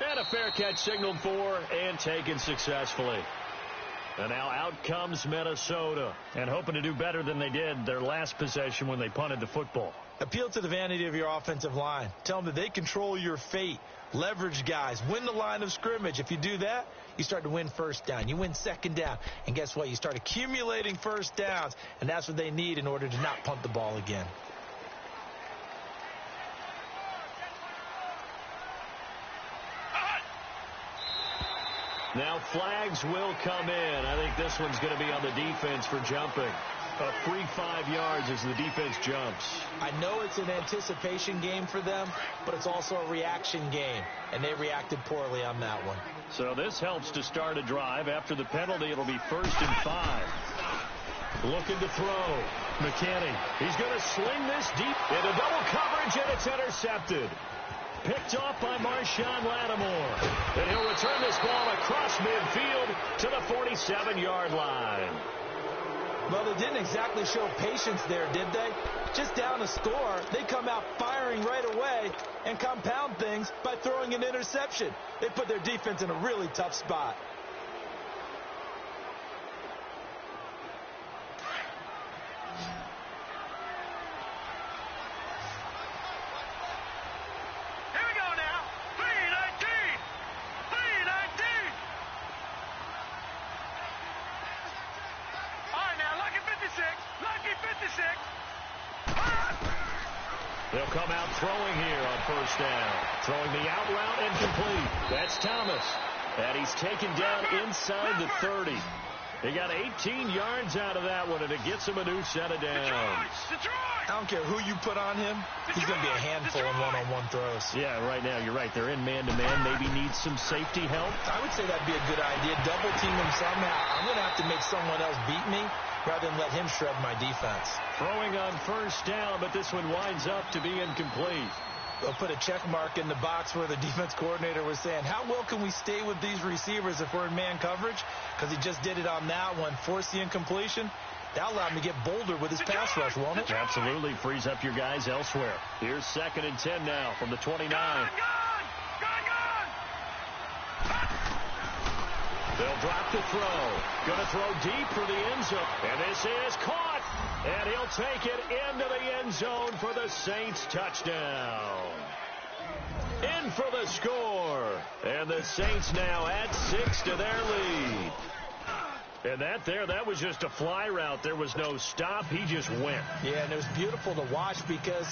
And a fair catch signaled for and taken successfully. And now out comes Minnesota. And hoping to do better than they did their last possession when they punted the football. Appeal to the vanity of your offensive line. Tell them that they control your fate. Leverage guys. Win the line of scrimmage. If you do that, you start to win first down. You win second down. And guess what? You start accumulating first downs. And that's what they need in order to not punt the ball again. Now flags will come in. I think this one's going to be on the defense for jumping. A free 5 yards as the defense jumps. I know it's an anticipation game for them, but it's also a reaction game, and they reacted poorly on that one. So this helps to start a drive. After the penalty, it'll be 1st and 5. Looking to throw. McKinney. He's going to sling this deep into double coverage, and it's intercepted. Picked off by Marshawn Lattimore. And he'll return this ball across midfield to the 47-yard line. Well, they didn't exactly show patience there, did they? Just down a score, they come out firing right away and compound things by throwing an interception. They put their defense in a really tough spot. They'll come out throwing here on 1st down. Throwing the out route incomplete. That's Thomas. And he's taken down inside the 30. He got 18 yards out of that one, and it gets him a new set of downs. I don't care who you put on him. He's going to be a handful in one-on-one throws. Yeah, right now, you're right. They're in man-to-man. Maybe needs some safety help. I would say that'd be a good idea. Double team him somehow. I'm going to have to make someone else beat me rather than let him shred my defense. Throwing on 1st down, but this one winds up to be incomplete. They'll put a check mark in the box where the defense coordinator was saying, how well can we stay with these receivers if we're in man coverage? Because he just did it on that one, forced the incompletion. That'll allow him to get bolder with his pass rush, won't it? Absolutely. Frees up your guys elsewhere. Here's 2nd and 10 now from the 29. They'll drop the throw. Going to throw deep for the end zone. And this is caught. And he'll take it into the end zone for the Saints touchdown. In for the score. And the Saints now add 6 to their lead. And that was just a fly route. There was no stop. He just went. Yeah, and it was beautiful to watch because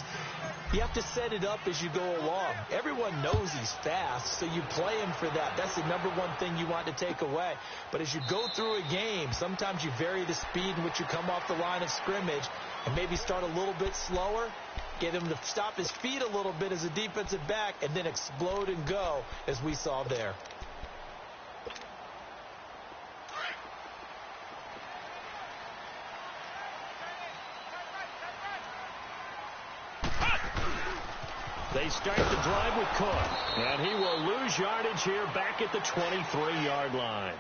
you have to set it up as you go along. Everyone knows he's fast, so you play him for that. That's the number one thing you want to take away. But as you go through a game, sometimes you vary the speed in which you come off the line of scrimmage and maybe start a little bit slower, get him to stop his feet a little bit as a defensive back, and then explode and go as we saw there. They start the drive with Cook, and he will lose yardage here back at the 23-yard line.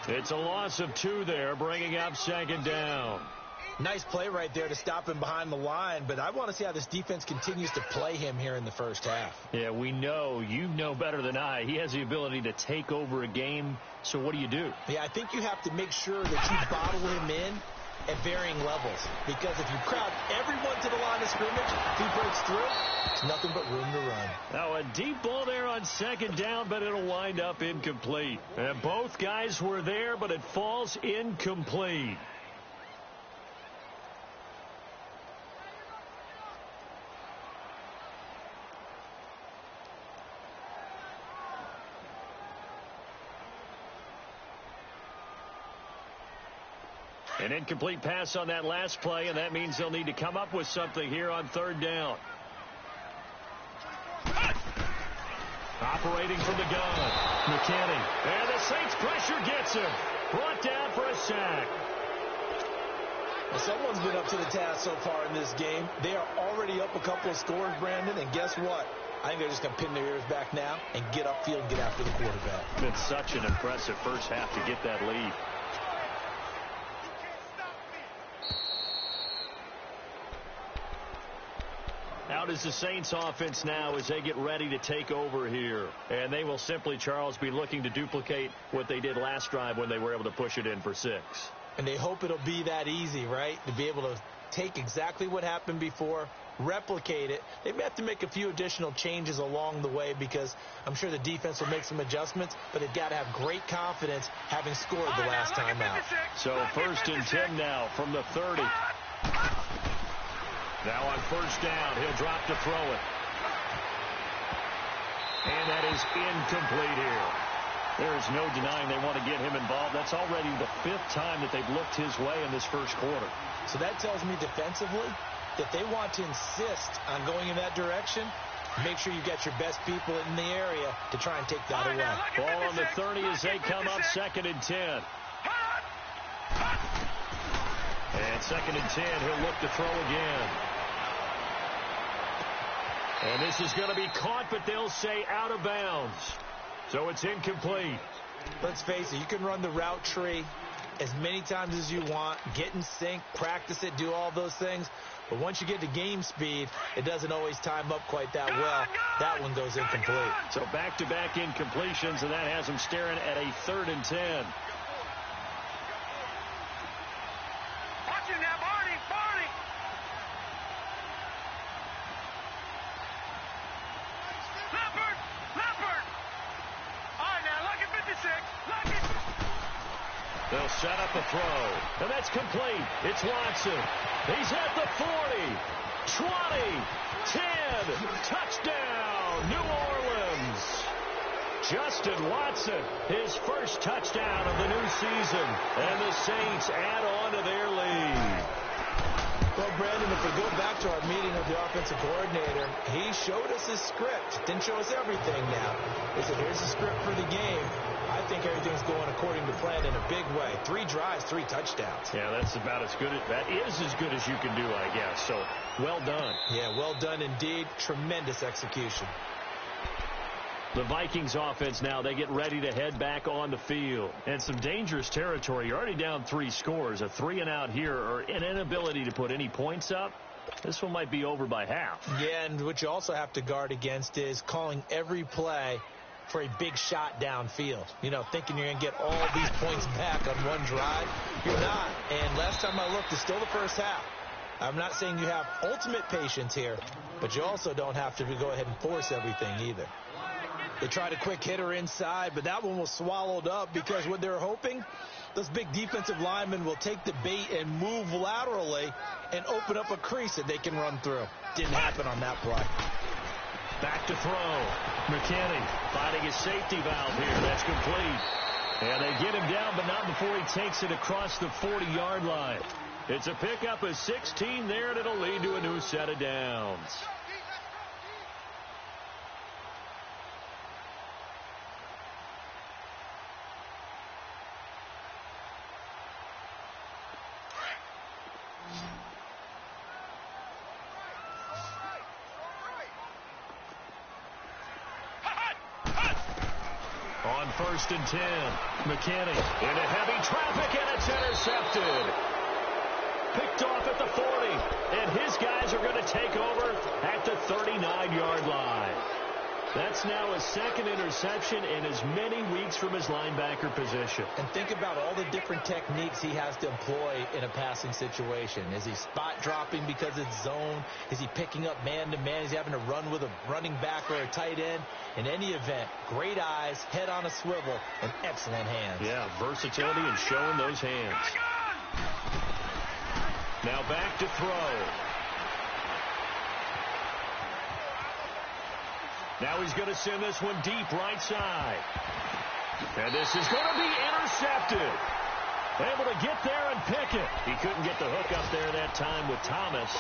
It's a loss of 2 there, bringing up 2nd down. Nice play right there to stop him behind the line, but I want to see how this defense continues to play him here in the first half. Yeah, we know. You know better than I. He has the ability to take over a game, so what do you do? Yeah, I think you have to make sure that you bottle him in at varying levels, because if you crowd everyone to the line of scrimmage, if he breaks through, it's nothing but room to run. Now a deep ball there on 2nd down, but it'll wind up incomplete. And both guys were there, but it falls incomplete. An incomplete pass on that last play, and that means they'll need to come up with something here on 3rd down. Operating from the gun, McKinney. And the Saints pressure gets him. Brought down for a sack. Well, someone's been up to the task so far in this game. They are already up a couple of scores, Brandon, and guess what? I think they're just going to pin their ears back now and get upfield and get after the quarterback. It's been such an impressive first half to get that lead. Out is the Saints offense now as they get ready to take over here. And they will simply, Charles, be looking to duplicate what they did last drive when they were able to push it in for 6. And they hope it'll be that easy, right? To be able to take exactly what happened before, replicate it. They may have to make a few additional changes along the way because I'm sure the defense will make some adjustments, but they've got to have great confidence having scored the last time out. So 1st and 10 now from the 30. Now on 1st down, he'll drop to throw it. And that is incomplete here. There is no denying they want to get him involved. That's already the 5th time that they've looked his way in this first quarter. So that tells me defensively that they want to insist on going in that direction. Make sure you get your best people in the area to try and take that away. Ball on the 30 as they come up 2nd and 10. And 2nd and 10, he'll look to throw again. And this is going to be caught, but they'll say out of bounds. So it's incomplete. Let's face it, you can run the route tree as many times as you want, get in sync, practice it, do all those things. But once you get to game speed, it doesn't always time up quite that well. That one goes incomplete. So back-to-back incompletions, and that has them staring at a 3rd and 10. Watch it now, Barney! Barney! Leopard! Leopard! All right, now, look at 56. Look at... They'll set up a throw, and that's complete. It's Watson. He's at the 40, 20, 10, touchdown, New Orleans. Justin Watson, his first touchdown of the new season, and the Saints add on to their lead. Well, Brandon, if we go back to our meeting with the offensive coordinator, he showed us his script. Didn't show us everything now. He said, here's the script for the game. I think everything's going according to plan in a big way. 3 drives, 3 touchdowns. Yeah, that's about as good as, that is as good as you can do, I guess. So, well done. Yeah, well done indeed. Tremendous execution. The Vikings offense now, they get ready to head back on the field. And some dangerous territory. You're already down 3 scores. A 3-and-out here, or an inability to put any points up. This one might be over by half. Yeah, and what you also have to guard against is calling every play for a big shot downfield. You know, thinking you're going to get all these points back on one drive. You're not. And last time I looked, it's still the first half. I'm not saying you have ultimate patience here, but you also don't have to go ahead and force everything either. They tried a quick hitter inside, but that one was swallowed up because what they're hoping, those big defensive linemen will take the bait and move laterally and open up a crease that they can run through. Didn't happen on that play. Back to throw. McKinney finding his safety valve here. That's complete. And they get him down, but not before he takes it across the 40-yard line. It's a pickup of 16 there, and it'll lead to a new set of downs. On 1st and 10, McKinney into heavy traffic, and it's intercepted. Picked off at the 40, and his guys are going to take over at the 39-yard line. That's now his 2nd interception in as many weeks from his linebacker position. And think about all the different techniques he has to employ in a passing situation. Is he spot dropping because it's zone? Is he picking up man-to-man? Is he having to run with a running back or a tight end? In any event, great eyes, head on a swivel, and excellent hands. Yeah, versatility and showing those hands. Now back to throw. Now he's going to send this one deep right side. And this is going to be intercepted. Able to get there and pick it. He couldn't get the hook up there that time with Thomas.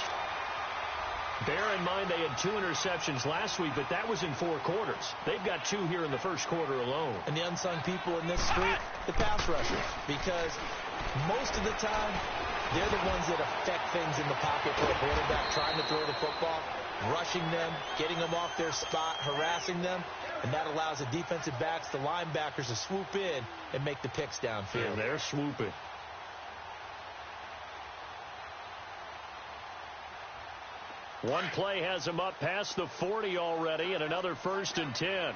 Bear in mind they had 2 interceptions last week, but that was in 4 quarters. They've got 2 here in the first quarter alone. And the unsung people in this street, the pass rushers. Because most of the time, they're the ones that affect things in the pocket for a quarterback, trying to throw the football, rushing them, getting them off their spot, harassing them, and that allows the defensive backs, the linebackers, to swoop in and make the picks downfield. And they're swooping. One play has him up past the 40 already, and another 1st and 10.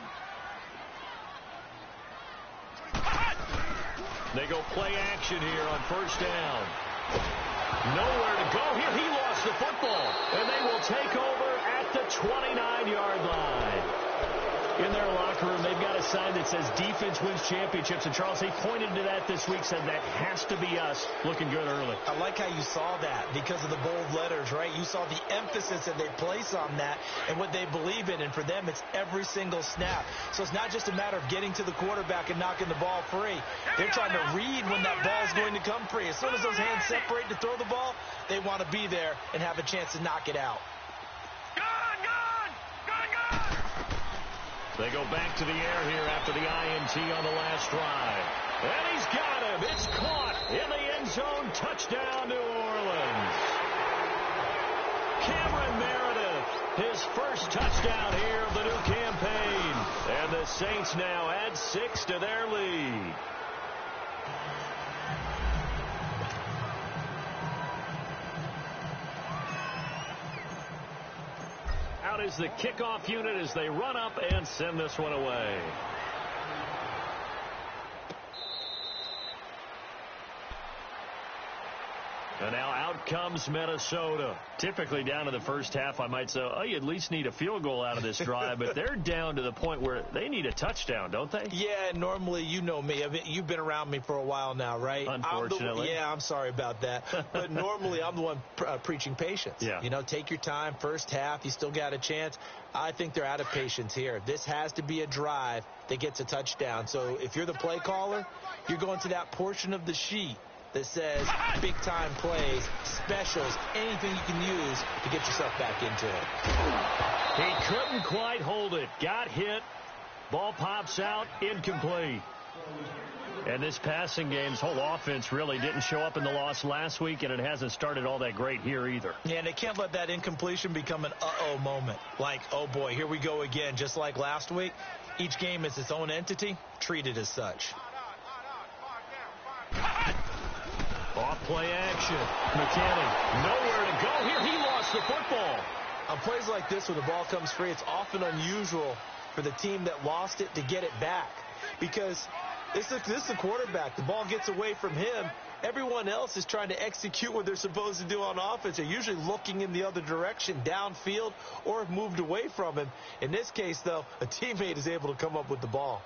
They go play action here on 1st down. Nowhere to go here. He lost the football, and they will take over at the 29-yard line. In their locker room, they've got a sign that says defense wins championships. And, Charles, they pointed to that this week, said that has to be us. Looking good early. I like how you saw that because of the bold letters, right? You saw the emphasis that they place on that and what they believe in. And for them, it's every single snap. So it's not just a matter of getting to the quarterback and knocking the ball free. They're trying to read when that ball is going to come free. As soon as those hands separate to throw the ball, they want to be there and have a chance to knock it out. They go back to the air here after the INT on the last drive. And he's got him. It's caught in the end zone. Touchdown, New Orleans. Cameron Meredith, his first touchdown here of the new campaign. And the Saints now add 6 to their lead. Out is the kickoff unit as they run up and send this one away. And now out comes Minnesota. Typically down to the first half, I might say, oh, you at least need a field goal out of this drive. But they're down to the point where they need a touchdown, don't they? Yeah, normally, you know me. I mean, you've been around me for a while now, right? Unfortunately. I'm sorry about that. But normally, I'm the one preaching patience. Yeah. You know, take your time. First half, you still got a chance. I think they're out of patience here. This has to be a drive that gets a touchdown. So if you're the play caller, you're going to that portion of the sheet that says big-time plays, specials, anything you can use to get yourself back into it. He couldn't quite hold it. Got hit. Ball pops out. Incomplete. And this passing game's whole offense really didn't show up in the loss last week, and it hasn't started all that great here either. Yeah, and they can't let that incompletion become an uh-oh moment. Like, oh, boy, here we go again. Just like last week, each game is its own entity, treated as such. Off play action. McKinney, nowhere to go here. He lost the football. On plays like this, when the ball comes free, it's often unusual for the team that lost it to get it back. Because this is the quarterback. The ball gets away from him. Everyone else is trying to execute what they're supposed to do on offense. They're usually looking in the other direction, downfield, or have moved away from him. In this case, though, a teammate is able to come up with the ball.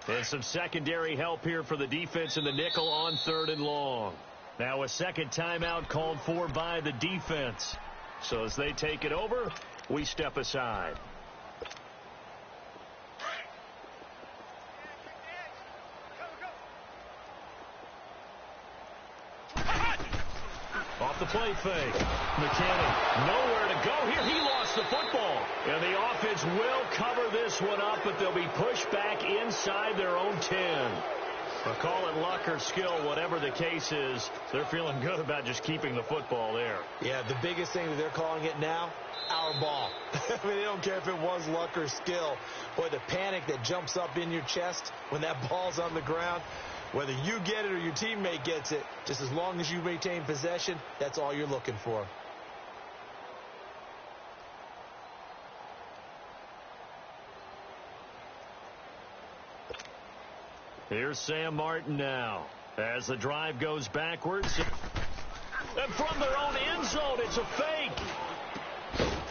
And some secondary help here for the defense in the nickel on 3rd and long. Now a second timeout called for by the defense. So as they take it over, we step aside. Off the play fake. McKinney, nowhere to go here. He lost the football. And the offense will cover this one up, but they'll be pushed back inside their own 10. But call it luck or skill, whatever the case is, they're feeling good about just keeping the football there. Yeah, the biggest thing that they're calling it now, our ball. I mean, they don't care if it was luck or skill. Boy, the panic that jumps up in your chest when that ball's on the ground, whether you get it or your teammate gets it, just as long as you maintain possession, that's all you're looking for. Here's Sam Martin now as the drive goes backwards. And from their own end zone, it's a fake.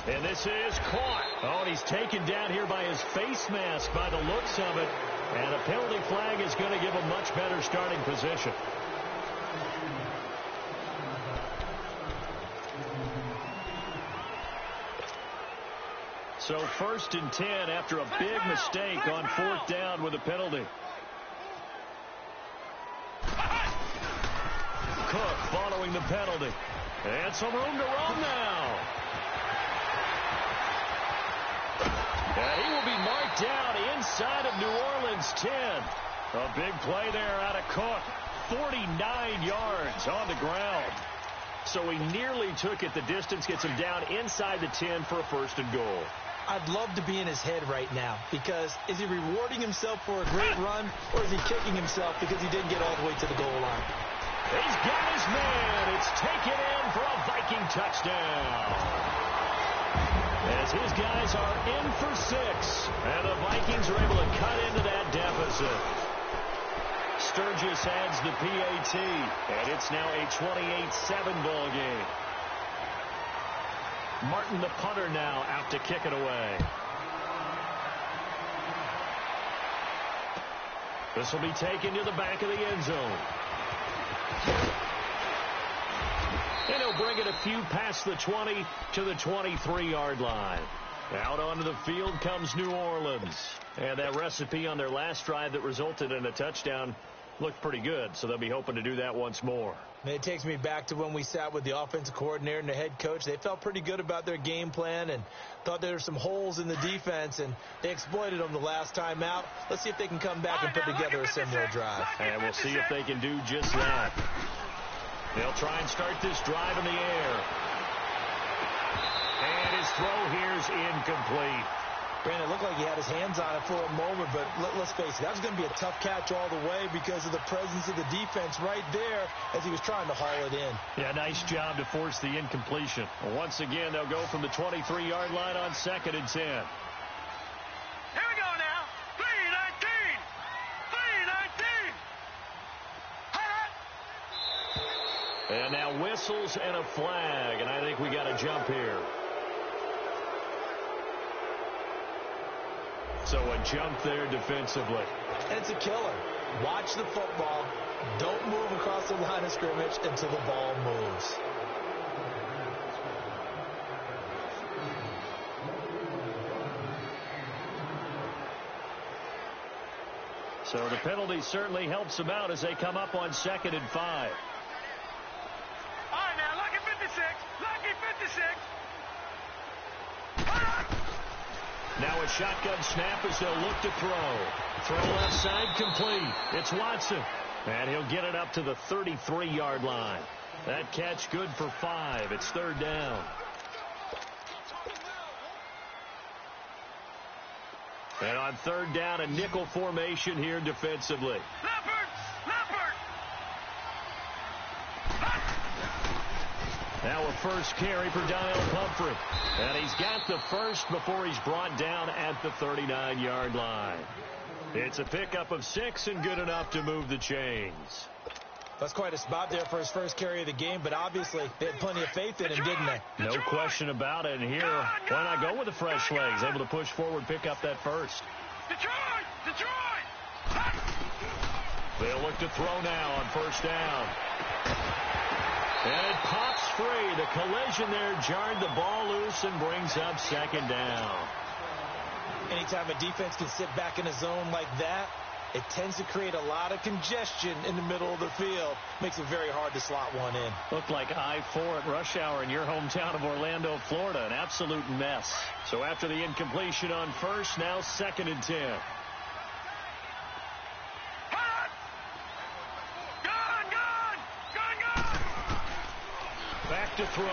And this is caught. Oh, and he's taken down here by his face mask by the looks of it. And a penalty flag is going to give a much better starting position. So 1st and 10 after a big mistake on 4th down with a penalty. Cook following the penalty. And some room to run now. And he will be marked down inside of New Orleans 10. A big play there out of Cook. 49 yards on the ground. So he nearly took it the distance, gets him down inside the 10 for a 1st and goal. I'd love to be in his head right now, because is he rewarding himself for a great run, or is he kicking himself because he didn't get all the way to the goal line? He's got his man. It's taken in for a Viking touchdown. As his guys are in for 6. And the Vikings are able to cut into that deficit. Sturgis adds the PAT. And it's now a 28-7 ball game. Martin, the punter, now out to kick it away. This will be taken to the back of the end zone. And he'll bring it a few past the 20 to the 23-yard line. Out onto the field comes New Orleans. And that recipe on their last drive that resulted in a touchdown looked pretty good, so they'll be hoping to do that once more. It takes me back to when we sat with the offensive coordinator and the head coach. They felt pretty good about their game plan and thought there were some holes in the defense, and they exploited them the last time out. Let's see if they can come back and put together a similar drive. And we'll see if they can do just that. They'll try and start this drive in the air. And his throw here's incomplete. Brandon, it looked like he had his hands on it for a moment, but let's face it, that was going to be a tough catch all the way because of the presence of the defense right there as he was trying to haul it in. Yeah, nice job to force the incompletion. Once again, they'll go from the 23-yard line on 2nd and 10. Here we go now. 3-19. 3-19. And now whistles and a flag, and I think we got a jump here. So a jump there defensively. And it's a killer. Watch the football. Don't move across the line of scrimmage until the ball moves. So the penalty certainly helps them out as they come up on 2nd and 5. All right, now, lucky 56. Lucky 56. Now a shotgun snap as they'll look to throw. Throw left side complete. It's Watson. And he'll get it up to the 33-yard line. That catch good for 5. It's 3rd down. And on 3rd down, a nickel formation here defensively. Leopard! Leopard! Now a first carry for Daniel Pumphrey. And he's got the first before he's brought down at the 39-yard line. It's a pickup of 6 and good enough to move the chains. That's quite a spot there for his first carry of the game, but obviously they had plenty of faith in him, didn't they? No question about it. And here, why not go with the fresh legs? Able to push forward, pick up that first. Detroit! Detroit! They'll look to throw now on 1st down. And it pops free. The collision there jarred the ball loose and brings up 2nd down. Anytime a defense can sit back in a zone like that, it tends to create a lot of congestion in the middle of the field. Makes it very hard to slot one in. Looked like I-4 at rush hour in your hometown of Orlando, Florida. An absolute mess. So after the incompletion on 1st, now 2nd and 10. Back to throw.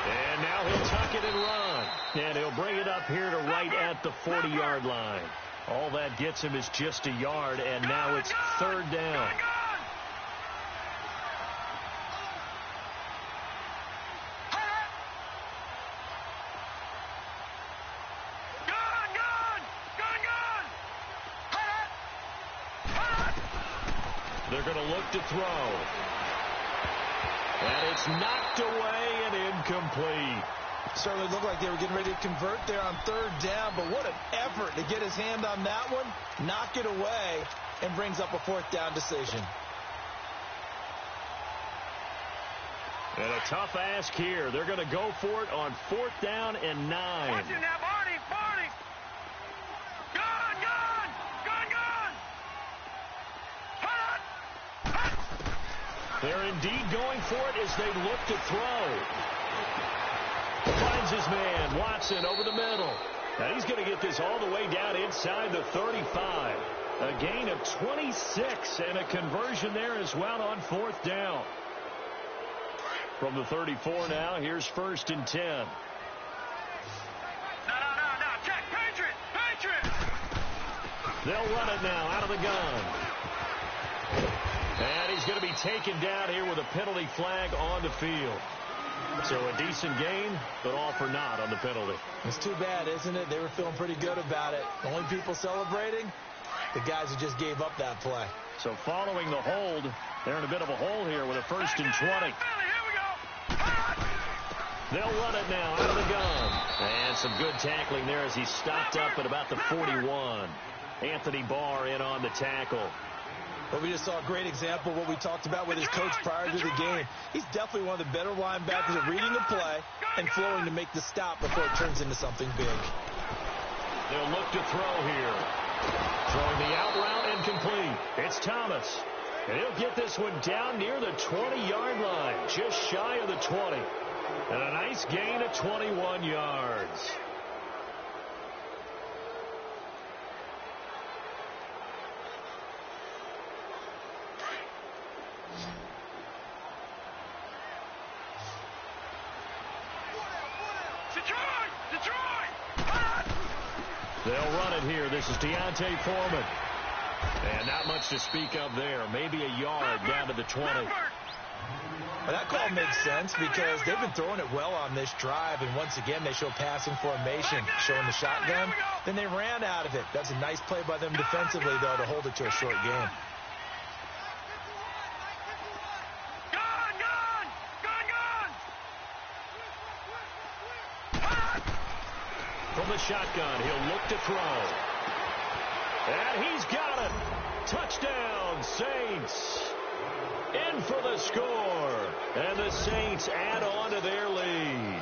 And now he'll tuck it and run. And he'll bring it up here to right at the 40-yard line. All that gets him is just a yard, and now it's 3rd down. They're going to look to throw. And it's knocked away and incomplete. Certainly looked like they were getting ready to convert there on 3rd down, but what an effort to get his hand on that one, knock it away, and brings up a 4th down decision. And a tough ask here. They're going to go for it on 4th down and 9. Watch it now, Barney, Barney. Gun, gun, gun, gun. They're indeed going for it as they look to throw. Finds his man, Watson, over the middle. Now he's going to get this all the way down inside the 35. A gain of 26 and a conversion there as well on 4th down. From the 34 now, here's 1st and 10. No, check, Patriot, Patriot. They'll run it now out of the gun. And he's be taken down here with a penalty flag on the field. So a decent gain, but all for naught on the penalty. It's too bad, isn't it? They were feeling pretty good about it. The only people celebrating, the guys who just gave up that play. So following the hold, they're in a bit of a hole here with a 1st and 20. They'll run it now out of the gun. And some good tackling there as he stopped up at about the 41. Anthony Barr in on the tackle. But we just saw a great example of what we talked about with his coach prior to the game. He's definitely one of the better linebackers at reading the play and flowing to make the stop before it turns into something big. They'll look to throw here. Throwing the out route incomplete. It's Thomas. And he'll get this one down near the 20-yard line, just shy of the 20. And a nice gain of 21 yards. They'll run it here. This is Deontay Foreman. And not much to speak of there. Maybe a yard down to the 20. Well, that call makes sense because they've been throwing it well on this drive. And once again, they show passing formation, showing the shotgun. Then they ran out of it. That's a nice play by them defensively, though, to hold it to a short game. From the shotgun, he'll look to throw. And he's got it. Touchdown, Saints. In for the score. And the Saints add on to their lead.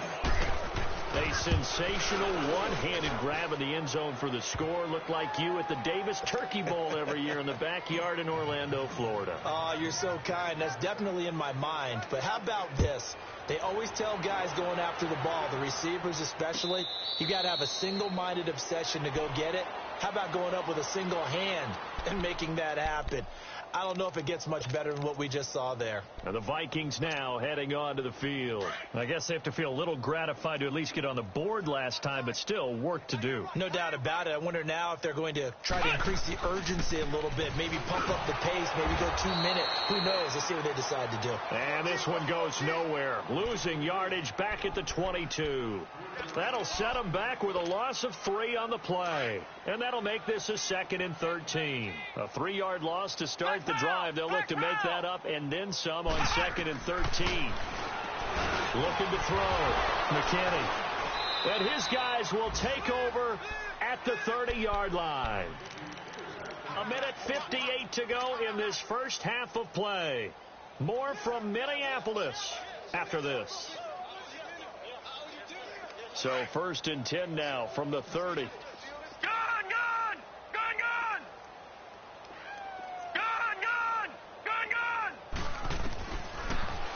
A sensational one-handed grab in the end zone for the score. Looked like you at the Davis Turkey Bowl every year in the backyard in Orlando, Florida. Oh, you're so kind. That's definitely in my mind. But how about this? They always tell guys going after the ball, the receivers especially, you got to have a single-minded obsession to go get it. How about going up with a single hand and making that happen? I don't know if it gets much better than what we just saw there. And the Vikings now heading onto the field. I guess they have to feel a little gratified to at least get on the board last time, but still work to do. No doubt about it. I wonder now if they're going to try to increase the urgency a little bit, maybe pump up the pace, maybe go 2 minute. Who knows? Let's see what they decide to do. And this one goes nowhere. Losing yardage back at the 22. That'll set them back with a loss of 3 on the play. And that'll make this a 2nd and 13. A 3-yard loss to start the drive. They'll look to make that up and then some on 2nd and 13. Looking to throw. McKinney. And his guys will take over at the 30-yard line. 1:58 to go in this first half of play. More from Minneapolis after this. So 1st and 10 now from the 30.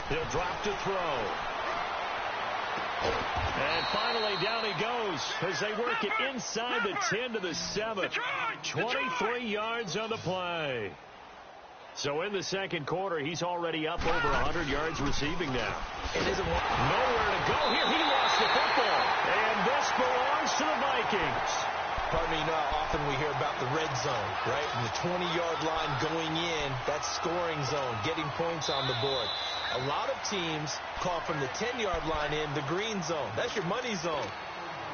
He'll drop to throw. And finally down he goes as they work it inside the 10 to the 7. 23 yards on the play. So in the second quarter, he's already up over 100 yards receiving now. It isn't nowhere to go here. He lost the football. And this belongs to the Vikings. Pardon me, you know how often we hear about the red zone, right? From the 20-yard line going in, that's scoring zone, getting points on the board. A lot of teams call from the 10-yard line in the green zone. That's your money zone.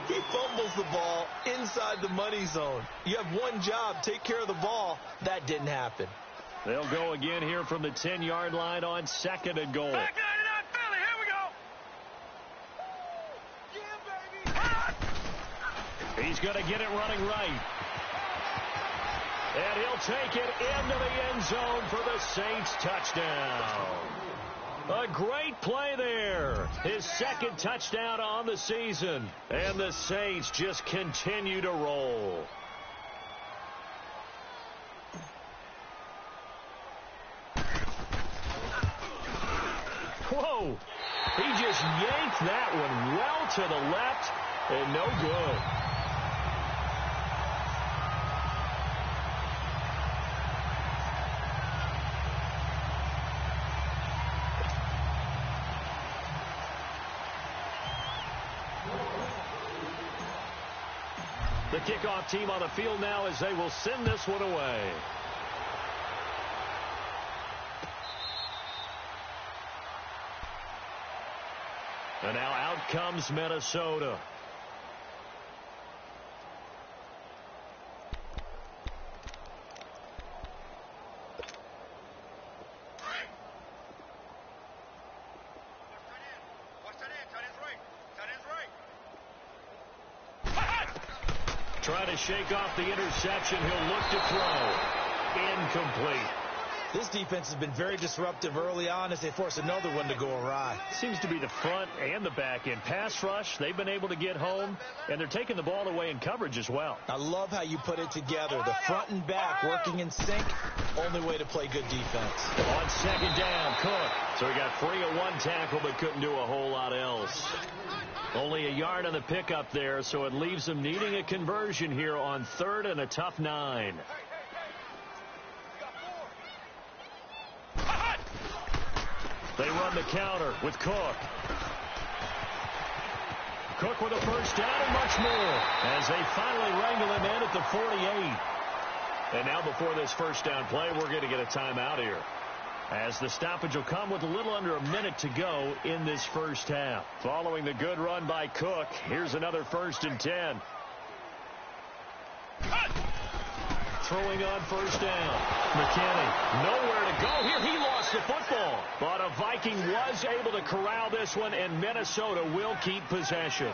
He fumbles the ball inside the money zone. You have one job, take care of the ball. That didn't happen. They'll go again here from the 10-yard line on 2nd and goal. Back 99 Philly, here we go. Yeah, baby. He's going to get it running right. And he'll take it into the end zone for the Saints touchdown. A great play there. His 2nd touchdown on the season. And the Saints just continue to roll. Whoa. He just yanked that one well to the left and no good. The kickoff team on the field now as they will send this one away. And now out comes Minnesota. Trying to shake off the interception. He'll look to throw. Incomplete. This defense has been very disruptive early on as they force another one to go awry. Seems to be the front and the back end. Pass rush, they've been able to get home, and they're taking the ball away in coverage as well. I love how you put it together. The front and back working in sync. Only way to play good defense. On second down, Cook. So he got free of one tackle but couldn't do a whole lot else. Only a yard on the pickup there, so it leaves them needing a conversion here on third and a tough 9. They run the counter with Cook. Cook with a first down and much more as they finally wrangle him in at the 48. And now before this first down play, we're going to get a timeout here, as the stoppage will come with a little under a minute to go in this first half. Following the good run by Cook, here's another 1st and 10. Throwing on first down. McKinney, nowhere to go here. He lost the football. But a Viking was able to corral this one, and Minnesota will keep possession.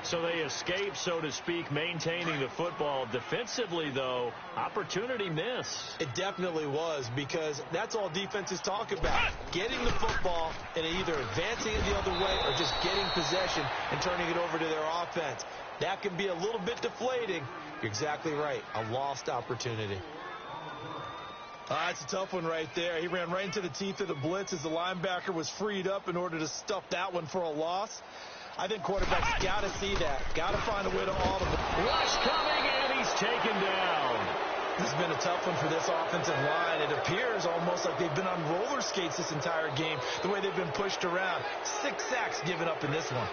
So they escape, so to speak, maintaining the football. Defensively, though, opportunity miss. It definitely was, because that's all defenses talk about. Getting the football and either advancing it the other way or just getting possession and turning it over to their offense. That can be a little bit deflating. You're exactly right. A lost opportunity. That's a tough one right there. He ran right into the teeth of the blitz as the linebacker was freed up in order to stuff that one for a loss. I think quarterbacks got to see that. Got to find a way to audible. Rush coming, and he's taken down. This has been a tough one for this offensive line. It appears almost like they've been on roller skates this entire game, the way they've been pushed around. 6 sacks given up in this one.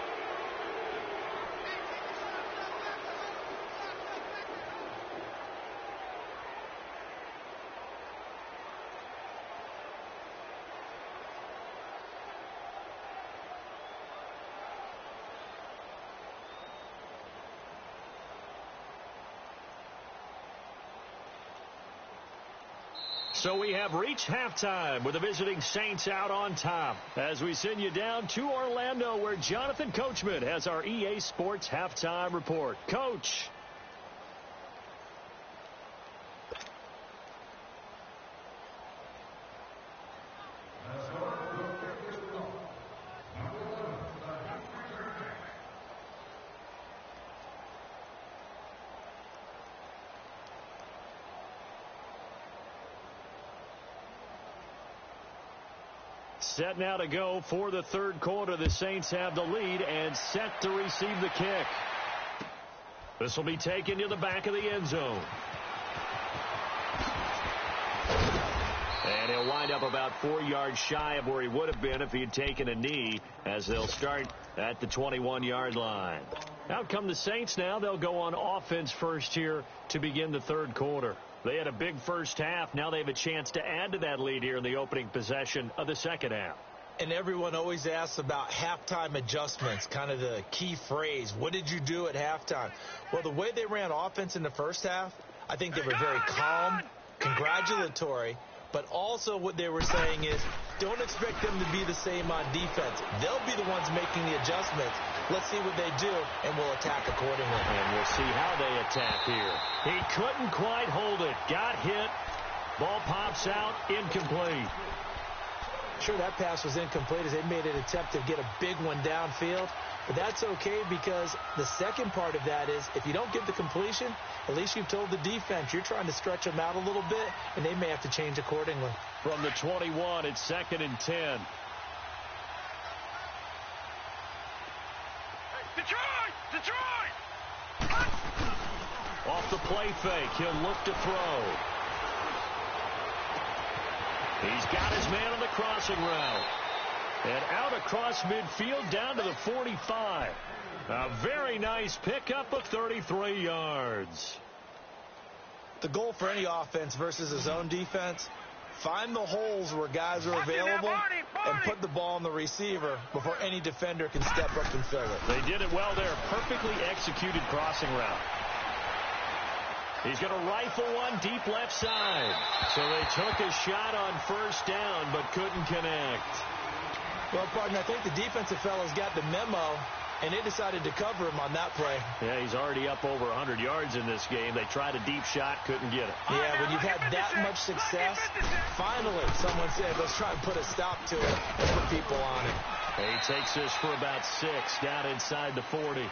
So we have reached halftime with the visiting Saints out on top, as we send you down to Orlando, where Jonathan Coachman has our EA Sports halftime report. Coach. Set now to go for the third quarter. The Saints have the lead and set to receive the kick. This will be taken to the back of the end zone. And he'll wind up about 4 yards shy of where he would have been if he had taken a knee, as they'll start at the 21-yard line. Out come the Saints now. They'll go on offense first here to begin the third quarter. They had a big first half. Now they have a chance to add to that lead here in the opening possession of the second half. And everyone always asks about halftime adjustments, kind of the key phrase. What did you do at halftime? Well, the way they ran offense in the first half, I think they were very calm, congratulatory, but also what they were saying is don't expect them to be the same on defense. They'll be the ones making the adjustments. Let's see what they do, and we'll attack accordingly. And we'll see how they attack here. He couldn't quite hold it. Got hit. Ball pops out. Incomplete. Sure, that pass was incomplete as they made an attempt to get a big one downfield. But that's okay, because the second part of that is if you don't get the completion, at least you've told the defense you're trying to stretch them out a little bit, and they may have to change accordingly. From the 21, it's 2nd and 10. Detroit! Off the play fake, he'll look to throw. He's got his man on the crossing route. And out across midfield down to the 45. A very nice pickup of 33 yards. The goal for any offense versus a zone defense, Find the holes where guys are available and put the ball on the receiver before any defender can step up and fill it. They did it well there. Perfectly executed crossing route. He's going to rifle one deep left side. So they took a shot on first down but couldn't connect. Well, partner, I think the defensive fellows got the memo, and they decided to cover him on that play. Yeah, he's already up over 100 yards in this game. They tried a deep shot, couldn't get it. Yeah, when you've had that much success, finally someone said, let's try and put a stop to it and put people on it. He takes this for about 6 down inside the 40.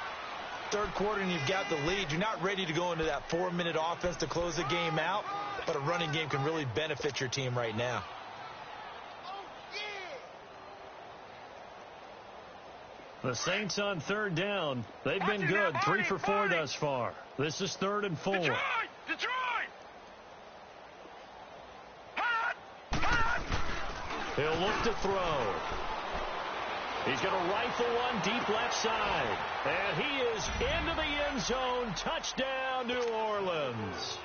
Third quarter and you've got the lead. You're not ready to go into that 4-minute offense to close the game out, but a running game can really benefit your team right now. The Saints on third down. They've been good. 3 for 4 thus far. This is 3rd and 4. Detroit! He'll look to throw. He's going to rifle one deep left side. And he is into the end zone. Touchdown, New Orleans.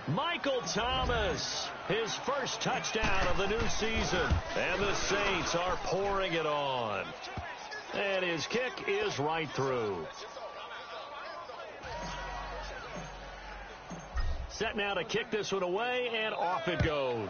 Michael Thomas, his first touchdown of the new season. And the Saints are pouring it on. And his kick is right through. Set now to kick this one away, and off it goes.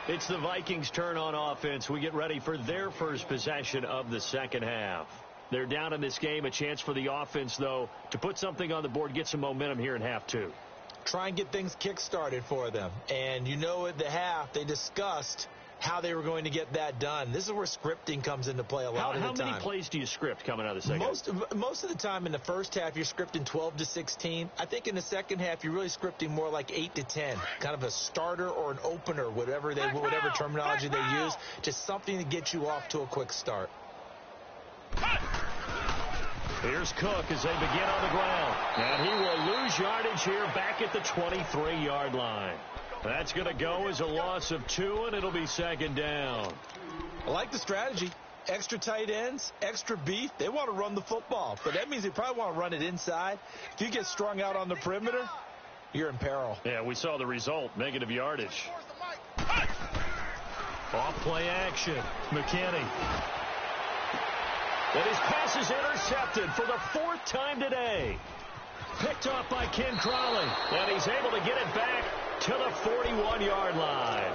It's the Vikings' turn on offense. We get ready for their first possession of the second half. They're down in this game. A chance for the offense, though, to put something on the board, get some momentum here in half 2. Try and get things kick-started for them. And you know at the half, they discussed how they were going to get that done. This is where scripting comes into play a lot of the time. How many plays do you script coming out of the second half? Most of the time in the first half, you're scripting 12 to 16. I think in the second half, you're really scripting more like 8 to 10. Kind of a starter or an opener, whatever terminology they use, just something to get you off to a quick start. Here's Cook as they begin on the ground. And he will lose yardage here back at the 23-yard line. That's going to go as a loss of 2, and it'll be second down. I like the strategy. Extra tight ends, extra beef. They want to run the football, but that means they probably want to run it inside. If you get strung out on the perimeter, you're in peril. Yeah, we saw the result, negative yardage. Off play action. McKinney. And his pass is intercepted for the 4th time today. Picked off by Ken Crawley. And he's able to get it back to the 41-yard line.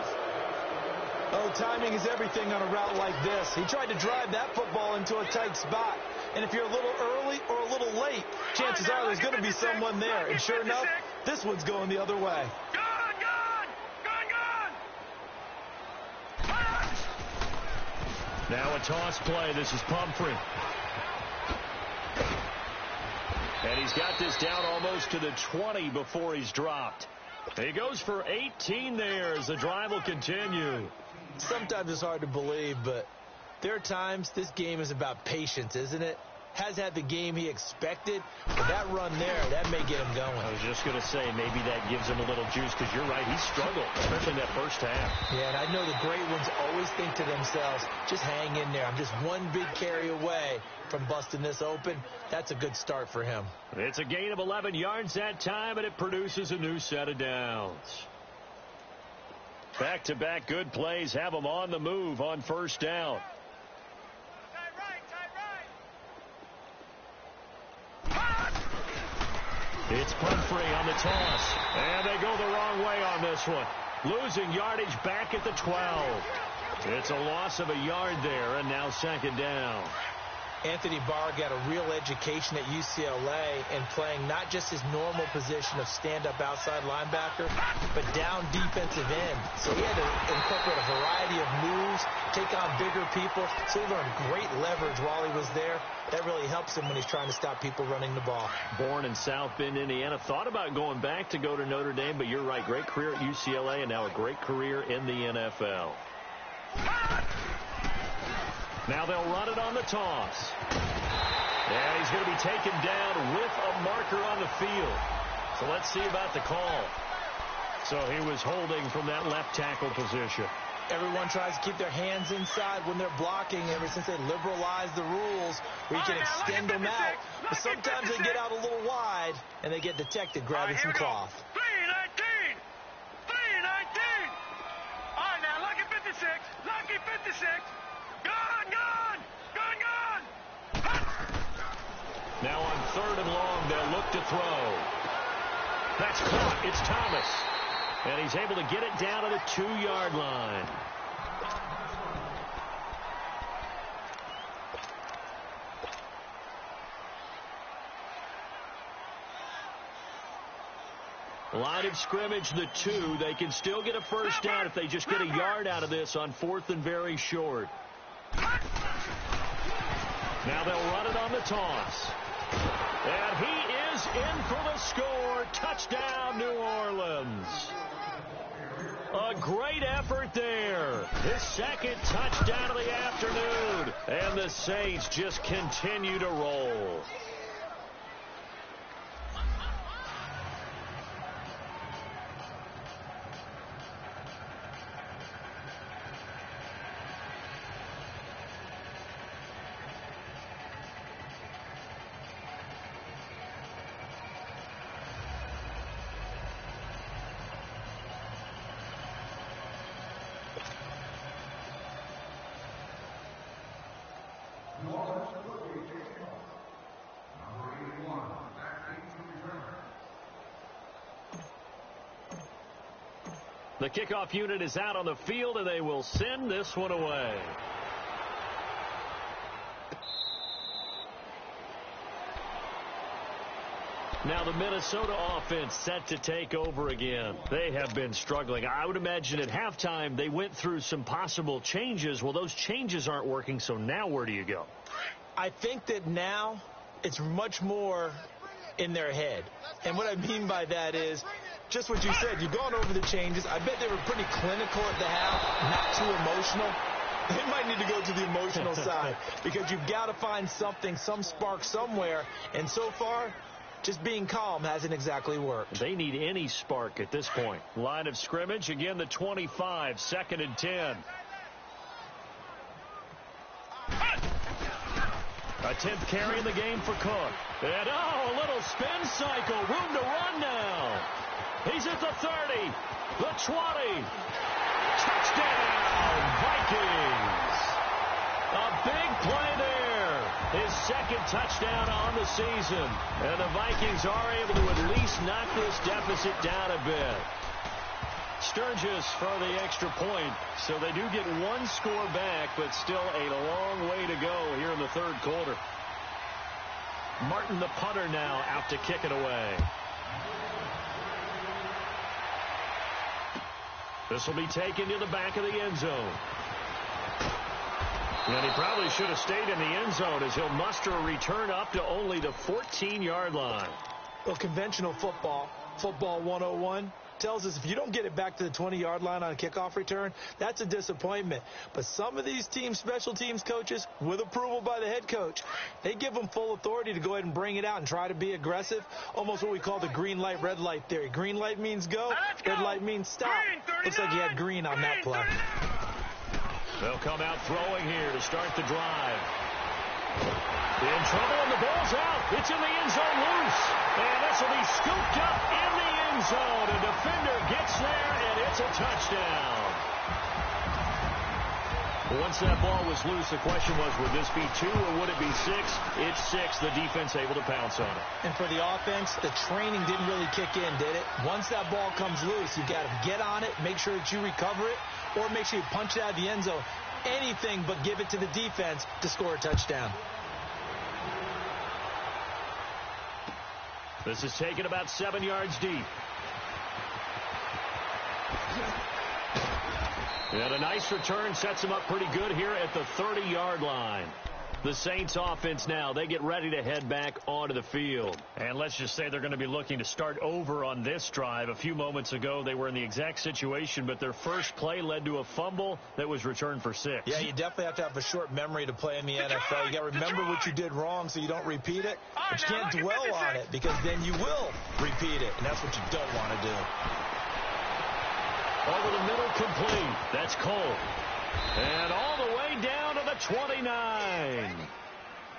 Oh, timing is everything on a route like this. He tried to drive that football into a tight spot. And if you're a little early or a little late, chances are there's going to be someone there. And sure enough, this one's going the other way. Now a toss play. This is Pumphrey. And he's got this down almost to the 20 before he's dropped. He goes for 18 there as the drive will continue. Sometimes it's hard to believe, but there are times this game is about patience, isn't it? Has had the game he expected, but that run there, that may get him going. I was just going to say, maybe that gives him a little juice, because you're right, he struggled, especially in that first half. Yeah, and I know the great ones always think to themselves, just hang in there. I'm just one big carry away from busting this open. That's a good start for him. It's a gain of 11 yards that time, and it produces a new set of downs. Back-to-back good plays have them on the move on first down. It's Pumphrey on the toss. And they go the wrong way on this one. Losing yardage back at the 12. It's a loss of a yard there, and now second down. Anthony Barr got a real education at UCLA in playing not just his normal position of stand-up outside linebacker, but down defensive end. So he had to incorporate a variety of moves, take on bigger people. So he learned great leverage while he was there. That really helps him when he's trying to stop people running the ball. Born in South Bend, Indiana. Thought about going back to go to Notre Dame, but you're right. Great career at UCLA and now a great career in the NFL. Now they'll run it on the toss. And he's going to be taken down with a marker on the field. So let's see about the call. So he was holding from that left tackle position. Everyone tries to keep their hands inside when they're blocking ever since they liberalized the rules where you can extend them out. But sometimes they get out a little wide and they get detected grabbing some cloth. 319! 319! All right, now, lucky 56. Lucky 56. Gone, gone! Gone, gone! Now on 3rd and long, they'll look to throw. That's caught. It's Thomas. And he's able to get it down to the 2-yard line. Line of scrimmage, the 2. They can still get a first down if they just get a yard out of this on 4th and very short. Now they'll run it on the toss. And he is in for the score. Touchdown, New Orleans. A great effort there. His 2nd touchdown of the afternoon. And the Saints just continue to roll. The kickoff unit is out on the field, and they will send this one away. Now the Minnesota offense set to take over again. They have been struggling. I would imagine at halftime they went through some possible changes. Well, those changes aren't working, so now where do you go? I think that now it's much more in their head. And what I mean by that is just what you said. You've gone over the changes. I bet they were pretty clinical at the half, not too emotional. They might need to go to the emotional side because you've got to find something, some spark somewhere. And so far, just being calm hasn't exactly worked. They need any spark at this point. Line of scrimmage, again the 25, 2nd and 10. A 10th carry in the game for Cook. And a little spin cycle. Room to run now. He's at the 30, the 20. Touchdown, Vikings. A big play there. His 2nd touchdown on the season. And the Vikings are able to at least knock this deficit down a bit. Sturgis for the extra point. So they do get one score back, but still a long way to go here in the 3rd quarter. Martin, the punter, now out to kick it away. This will be taken to the back of the end zone. And he probably should have stayed in the end zone as he'll muster a return up to only the 14-yard line. Well, conventional football 101, tells us if you don't get it back to the 20-yard line on a kickoff return, that's a disappointment. But some of these teams, special teams coaches, with approval by the head coach, they give them full authority to go ahead and bring it out and try to be aggressive, almost what we call the green light, red light theory. Green light means go, red light means stop. Looks like you had green on that play. They'll come out throwing here to start the drive. In trouble, and the ball's out. It's in the end zone loose. And this will be scooped up in the end zone. A defender gets there, and it's a touchdown. Once that ball was loose, the question was, would this be 2 or would it be 6? It's 6. The defense able to pounce on it. And for the offense, the training didn't really kick in, did it? Once that ball comes loose, you've got to get on it, make sure that you recover it, or make sure you punch it out of the end zone. Anything but give it to the defense to score a touchdown. This is taken about 7 yards deep. And a nice return sets him up pretty good here at the 30-yard line. The Saints offense now, they get ready to head back onto the field. And let's just say they're going to be looking to start over on this drive. A few moments ago, they were in the exact situation, but their first play led to a fumble that was returned for 6. Yeah, you definitely have to have a short memory to play in the NFL. You got to remember what you did wrong so you don't repeat it, but you can't dwell on it because then you will repeat it, and that's what you don't want to do. Over the middle, complete. That's Cole. And all the way down to the 29.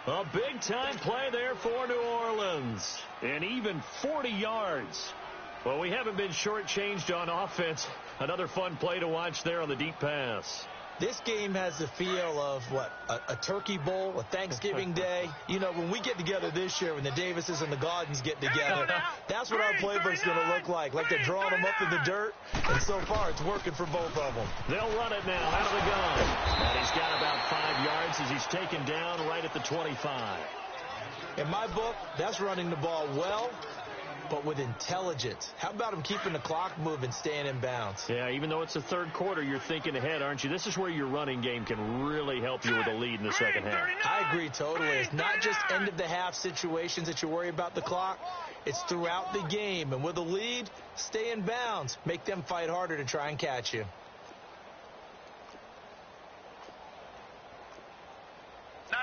A big-time play there for New Orleans. And even 40 yards. Well, we haven't been shortchanged on offense. Another fun play to watch there on the deep pass. This game has the feel of, what, a turkey bowl, a Thanksgiving day. You know, when we get together this year, when the Davises and the Gaudens get together, that's what our playbook's going to look like they're drawing them up in the dirt. And so far, it's working for both of them. They'll run it now out of the gun. And he's got about 5 yards as he's taken down right at the 25. In my book, that's running the ball well, but with intelligence. How about him keeping the clock moving, staying in bounds? Yeah, even though it's the third quarter, you're thinking ahead, aren't you? This is where your running game can really help you with a lead in the second half. I agree totally. It's not just end-of-the-half situations that you worry about the clock. It's throughout the game. And with a lead, stay in bounds. Make them fight harder to try and catch you. No.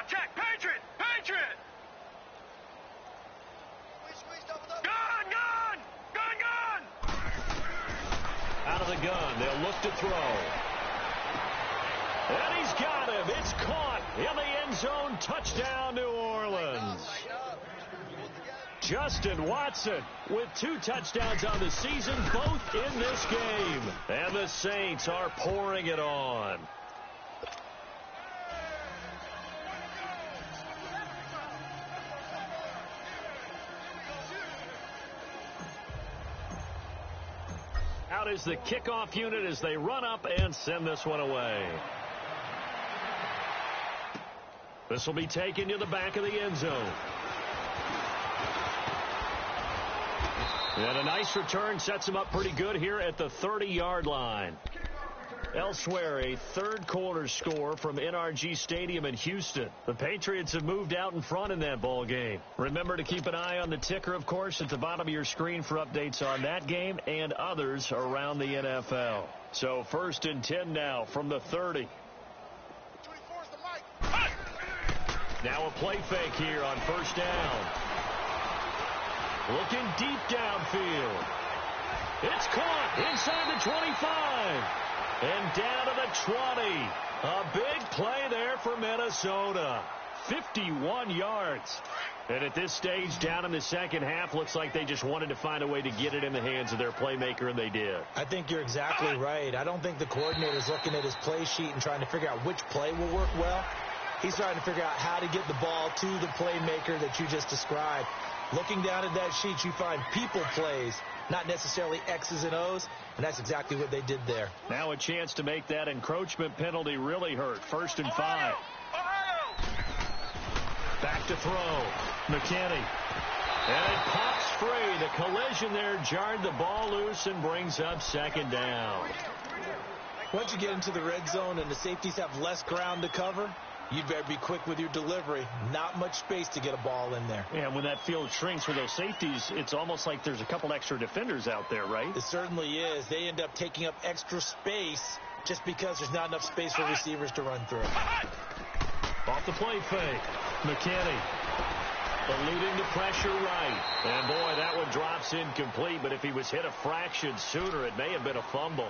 Check. Patriot. Gun. Out of the gun. They'll look to throw. And he's got him. It's caught in the end zone. Touchdown, New Orleans. Justin Watson with 2 touchdowns on the season, both in this game. And the Saints are pouring it on. Out is the kickoff unit as they run up and send this one away. This will be taken to the back of the end zone. And a nice return sets him up pretty good here at the 30-yard line. Elsewhere, a third-quarter score from NRG Stadium in Houston. The Patriots have moved out in front in that ball game. Remember to keep an eye on the ticker, of course, at the bottom of your screen for updates on that game and others around the NFL. So 1st and 10 now from the 30. Now a play fake here on first down. Looking deep downfield. It's caught inside the 25. And down to the 20. A big play there for Minnesota. 51 yards. And at this stage, down in the second half, looks like they just wanted to find a way to get it in the hands of their playmaker, and they did. I think you're exactly right. I don't think the coordinator's looking at his play sheet and trying to figure out which play will work well. He's trying to figure out how to get the ball to the playmaker that you just described. Looking down at that sheet, you find people plays, not necessarily X's and O's, and that's exactly what they did there. Now a chance to make that encroachment penalty really hurt. 1st and 5. Back to throw. McKinney. And it pops free. The collision there jarred the ball loose and brings up 2nd down. Once you get into the red zone and the safeties have less ground to cover, you'd better be quick with your delivery. Not much space to get a ball in there. Yeah, when that field shrinks with those safeties, it's almost like there's a couple extra defenders out there, right? It certainly is. They end up taking up extra space just because there's not enough space for receivers to run through. Off the play fake. McKinney eluding the pressure right. And, boy, that one drops incomplete. But if he was hit a fraction sooner, it may have been a fumble.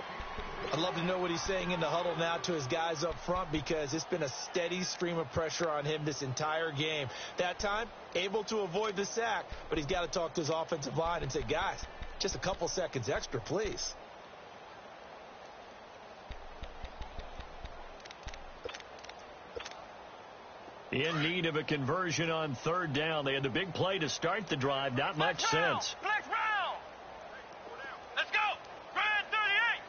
I'd love to know what he's saying in the huddle now to his guys up front, because it's been a steady stream of pressure on him this entire game. That time, able to avoid the sack, but he's got to talk to his offensive line and say, guys, just a couple seconds extra, please. In need of a conversion on 3rd down. They had the big play to start the drive. Not much sense. Flex round. Let's go. Brad 38.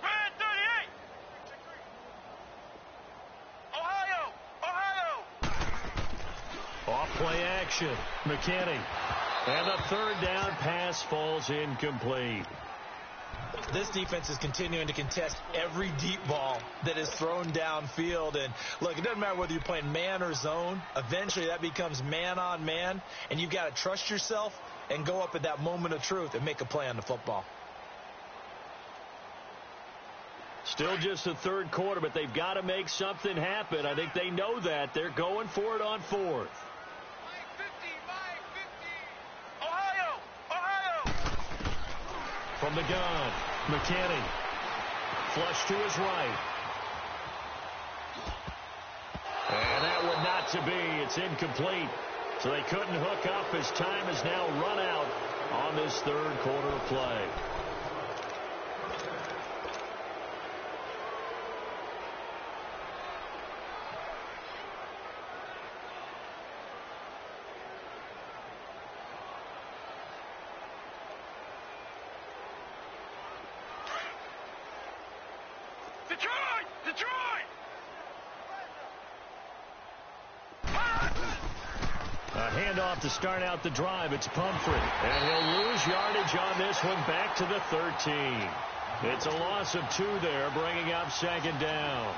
Brad 38. Ohio. Off play action. McKinney. And the 3rd down pass falls incomplete. This defense is continuing to contest every deep ball that is thrown downfield. And, look, it doesn't matter whether you're playing man or zone. Eventually, that becomes man on man, and you've got to trust yourself and go up at that moment of truth and make a play on the football. Still just the 3rd quarter, but they've got to make something happen. I think they know that. They're going for it on 4th. Ohio. From the gun. McKinney. Flush to his right. And that would not to be. It's incomplete. So they couldn't hook up as time has now run out on this third quarter of play. Handoff to start out the drive. It's Pumphrey. And he'll lose yardage on this one back to the 13. It's a loss of 2 there, bringing up second down.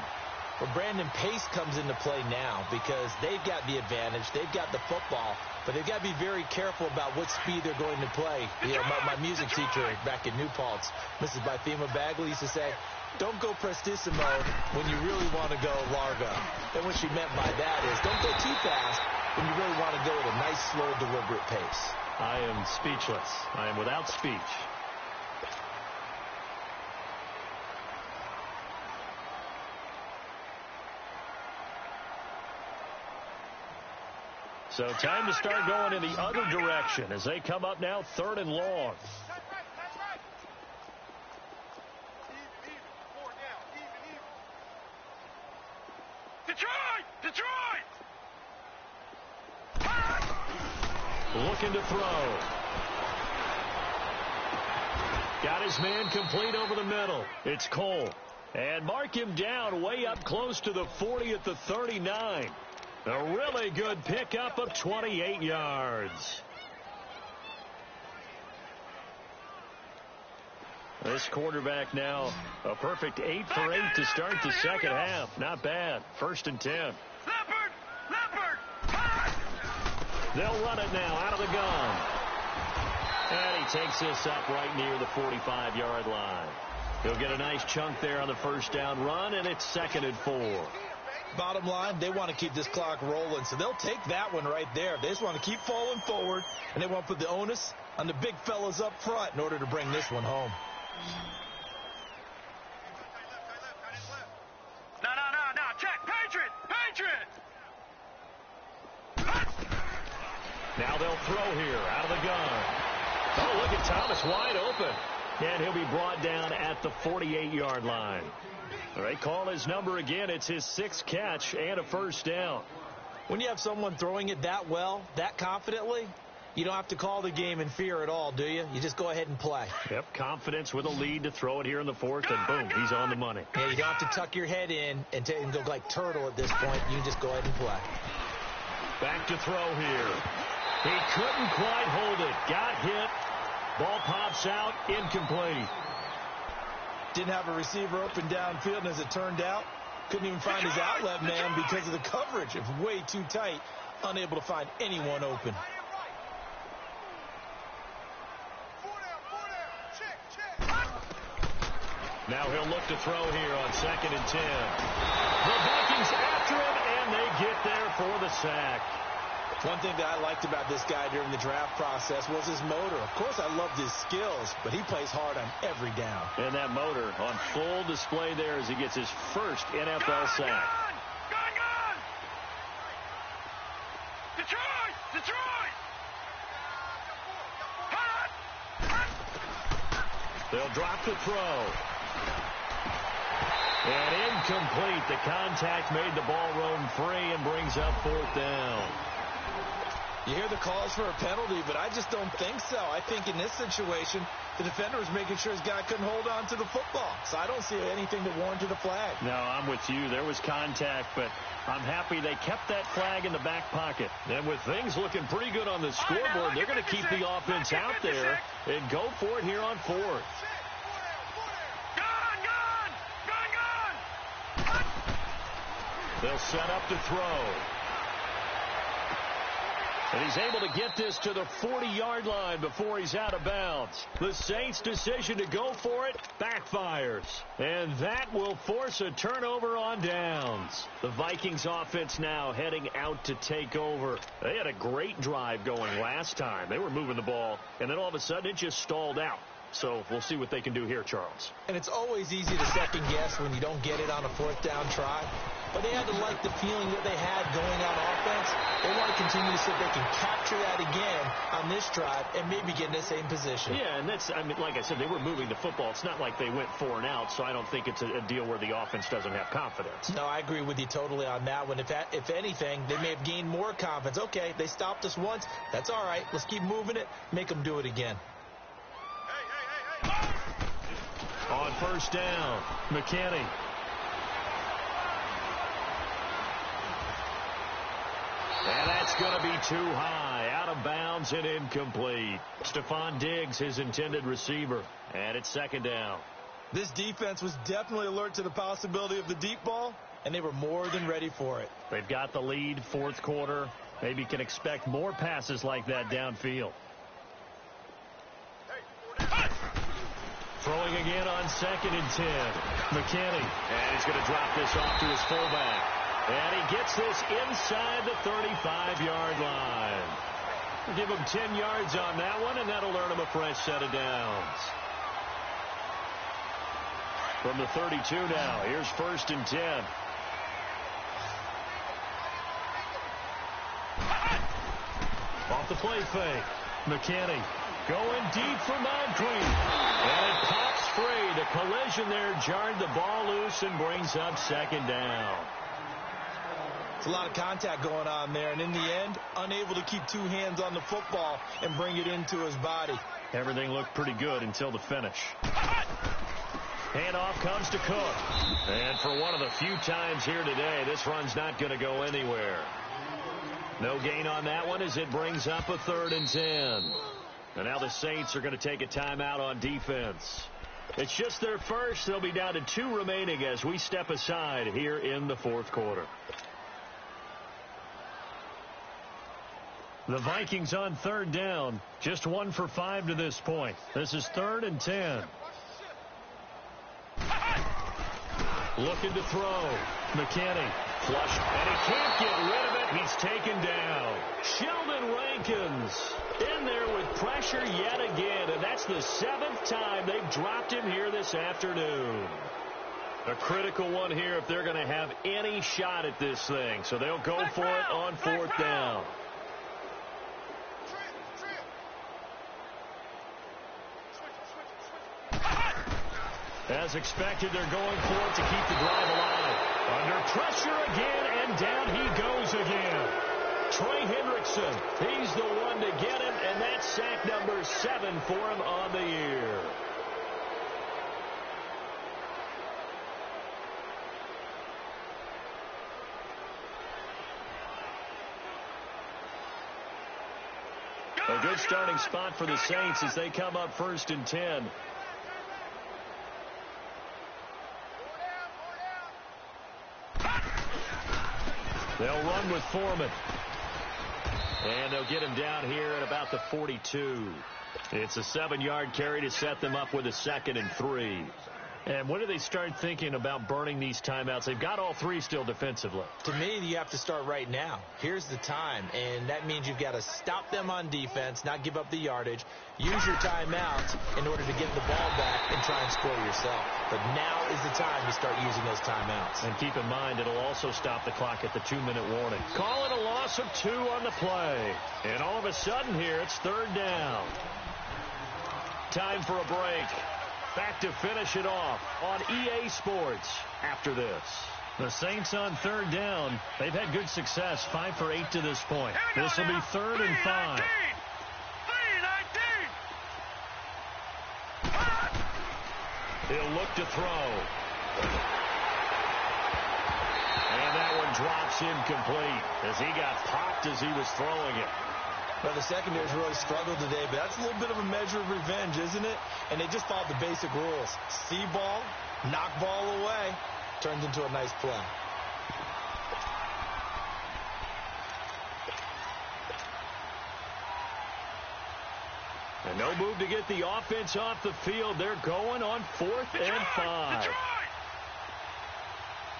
Well, Brandon, pace comes into play now because they've got the advantage. They've got the football, but they've got to be very careful about what speed they're going to play. You know, my music teacher back in New Paltz, Mrs. Bythema Bagley, used to say, don't go prestissimo when you really want to go largo. And what she meant by that is don't go too fast when you really want to go at a nice, slow, deliberate pace. I am speechless. I am without speech. So time to start going in the other direction as they come up now 3rd and long. Detroit! Looking to throw. Got his man complete over the middle. It's Cole. And mark him down way up close to the 40 at the 39. A really good pickup of 28 yards. This quarterback now a perfect 8 for 8 to start the second half. Not bad. 1st and 10. Leopard! They'll run it now out of the gun. And he takes this up right near the 45-yard line. He'll get a nice chunk there on the first down run, and it's 2nd and 4. Bottom line, they want to keep this clock rolling, so they'll take that one right there. They just want to keep falling forward, and they want to put the onus on the big fellas up front in order to bring this one home. No. Check. Patriot! Now they'll throw here out of the gun. Oh, look at Thomas wide open. And he'll be brought down at the 48-yard line. All right, call his number again. It's his 6th catch and a first down. When you have someone throwing it that well, that confidently, you don't have to call the game in fear at all, do you? You just go ahead and play. Yep, confidence with a lead to throw it here in the 4th, and boom, he's on the money. Yeah, you don't have to tuck your head in and go like turtle at this point. You just go ahead and play. Back to throw here. He couldn't quite hold it. Got hit. Ball pops out, incomplete. Didn't have a receiver open downfield, and as it turned out, couldn't even find his outlet man because of the coverage. It was way too tight, unable to find anyone open. Now he'll look to throw here on 2nd and 10. The Vikings after him, and they get there for the sack. One thing that I liked about this guy during the draft process was his motor. Of course, I loved his skills, but he plays hard on every down. And that motor on full display there as he gets his first NFL sack. Gun! Detroit! They'll drop the throw. And incomplete. The contact made the ball roam free and brings up 4th down. You hear the calls for a penalty, but I just don't think so. I think in this situation, the defender was making sure his guy couldn't hold on to the football. So I don't see anything to warrant a flag. No, I'm with you. There was contact, but I'm happy they kept that flag in the back pocket. And with things looking pretty good on the scoreboard, they're going to keep the offense out there and go for it here on 4th. Gun! They'll set up to throw. And he's able to get this to the 40-yard line before he's out of bounds. The Saints' decision to go for it backfires. And that will force a turnover on downs. The Vikings offense now heading out to take over. They had a great drive going last time. They were moving the ball, and then all of a sudden it just stalled out. So we'll see what they can do here, Charles. And it's always easy to second guess when you don't get it on a fourth down try. But they had to like the feeling that they had going on offense. They want to continue to see if they can capture that again on this drive and maybe get in the same position. Yeah, and that's, I mean, like I said, they were moving the football. It's not like they went 4 and out, so I don't think it's a deal where the offense doesn't have confidence. No, I agree with you totally on that one. If anything, they may have gained more confidence. Okay, they stopped us once. That's all right. Let's keep moving it. Make them do it again. On first down, McKinney. And that's going to be too high, out of bounds and incomplete. Stephon Diggs, his intended receiver, and it's second down. This defense was definitely alert to the possibility of the deep ball, and they were more than ready for it. They've got the lead, fourth quarter. Maybe can expect more passes like that downfield. Throwing again on 2nd and 10. McKinney, and he's going to drop this off to his fullback. And he gets this inside the 35-yard line. We'll give him 10 yards on that one, and that'll earn him a fresh set of downs. From the 32 now, here's 1st and 10. Off the play fake. McKinney going deep for Moncrief. And it pops free. The collision there jarred the ball loose and brings up 2nd down. It's a lot of contact going on there, and in the end, unable to keep 2 hands on the football and bring it into his body. Everything looked pretty good until the finish. Handoff comes to Cook. And for one of the few times here today, this run's not going to go anywhere. No gain on that one as it brings up a 3rd and 10. And now the Saints are going to take a timeout on defense. It's just their first. They'll be down to 2 remaining as we step aside here in the fourth quarter. The Vikings on 3rd down, just 1 for 5 to this point. This is 3rd and 10. Looking to throw. McKinney flush, and he can't get rid of it. He's taken down. Sheldon Rankins in there with pressure yet again, and that's the 7th time they've dropped him here this afternoon. A critical one here if they're going to have any shot at this thing, so they'll go for it on 4th down. As expected, they're going for it to keep the drive alive. Under pressure again, and down he goes again. Trey Hendrickson, he's the one to get him, and that's sack number 7 for him on the year. A good starting spot for the Saints as they come up 1st and 10. They'll run with Foreman. And they'll get him down here at about the 42. It's a 7-yard carry to set them up with a 2nd and 3. And when do they start thinking about burning these timeouts? They've got all 3 still defensively. To me, you have to start right now. Here's the time, and that means you've got to stop them on defense, not give up the yardage, use your timeouts in order to get the ball back and try and score yourself. But now is the time to start using those timeouts. And keep in mind, it'll also stop the clock at the 2-minute warning. Call it a loss of 2 on the play. And all of a sudden here, it's 3rd down. Time for a break. Back to finish it off on EA Sports after this. The Saints on 3rd down. They've had good success, 5 for 8 to this point. This will be 3rd and 5. He'll look to throw. And that one drops incomplete as he got popped as he was throwing it. Well, the secondary's really struggled today, but that's a little bit of a measure of revenge, isn't it? And they just followed the basic rules. See ball, knock ball away, turns into a nice play. And no move to get the offense off the field. They're going on 4th and 5. Detroit!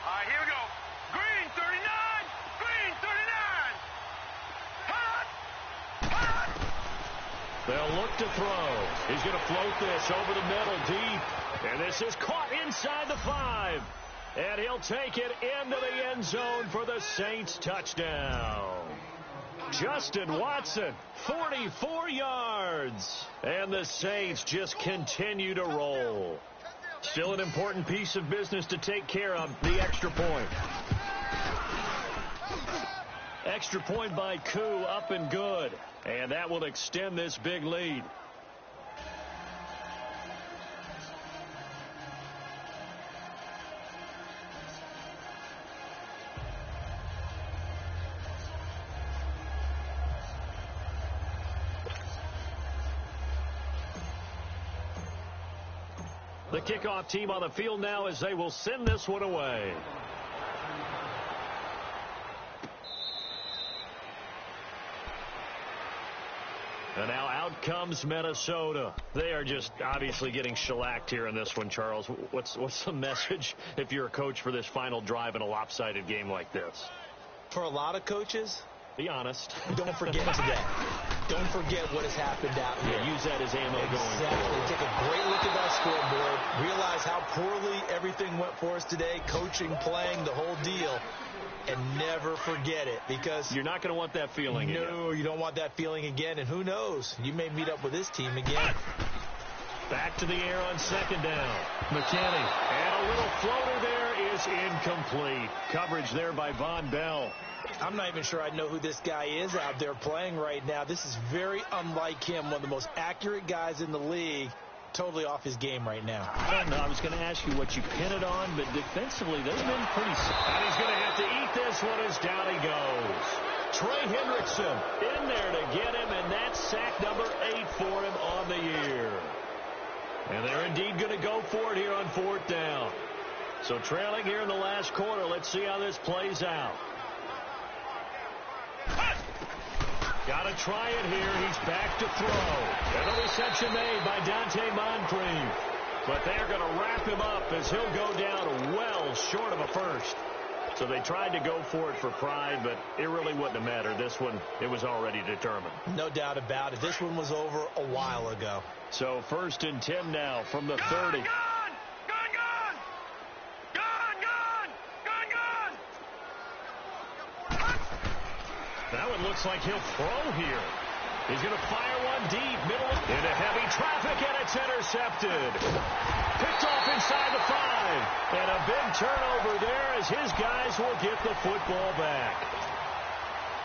All right, here we go. Green, 39. Green, 39. Hot! Hot! The They'll look to throw. He's going to float this over the middle deep. And this is caught inside the 5. And he'll take it into the end zone for the Saints touchdown. Justin Watson, 44 yards. And the Saints just continue to roll. Still an important piece of business to take care of, the extra point. Extra point by Koo, up and good. And that will extend this big lead. The kickoff team on the field now as they will send this one away. And now out comes Minnesota. They are just obviously getting shellacked here in this one, Charles. What's the message if you're a coach for this final drive in a lopsided game like this? For a lot of coaches, be honest. Don't forget today. Don't forget what has happened out here. Yeah, use that as ammo going forward. Take a great look at that scoreboard. Realize how poorly everything went for us today. Coaching, playing, the whole deal. And never forget it, because you're not going to want that feeling again. No, you don't want that feeling again. And who knows? You may meet up with this team again. Back to the air on second down. McKinney. And a little floater there is incomplete. Coverage there by Von Bell. I'm not even sure I know who this guy is out there playing right now. This is very unlike him, one of the most accurate guys in the league. Totally off his game right now. I don't know. I was going to ask you what you pin it on, but defensively, they've been pretty... And he's going to have to eat this one as down he goes. Trey Hendrickson in there to get him, and that's sack number 8 for him on the year. And they're indeed going to go for it here on 4th down. So trailing here in the last quarter. Let's see how this plays out. Got to try it here. He's back to throw. And a reception made by Dante Moncrief. But they're going to wrap him up as he'll go down well short of a first. So they tried to go for it for pride, but it really wouldn't have mattered. This one, it was already determined. No doubt about it. This one was over a while ago. So 1st and 10 now from the 30. That one looks like he'll throw here. He's going to fire one deep, middle, into heavy traffic, and it's intercepted. Picked off inside the 5. And a big turnover there as his guys will get the football back.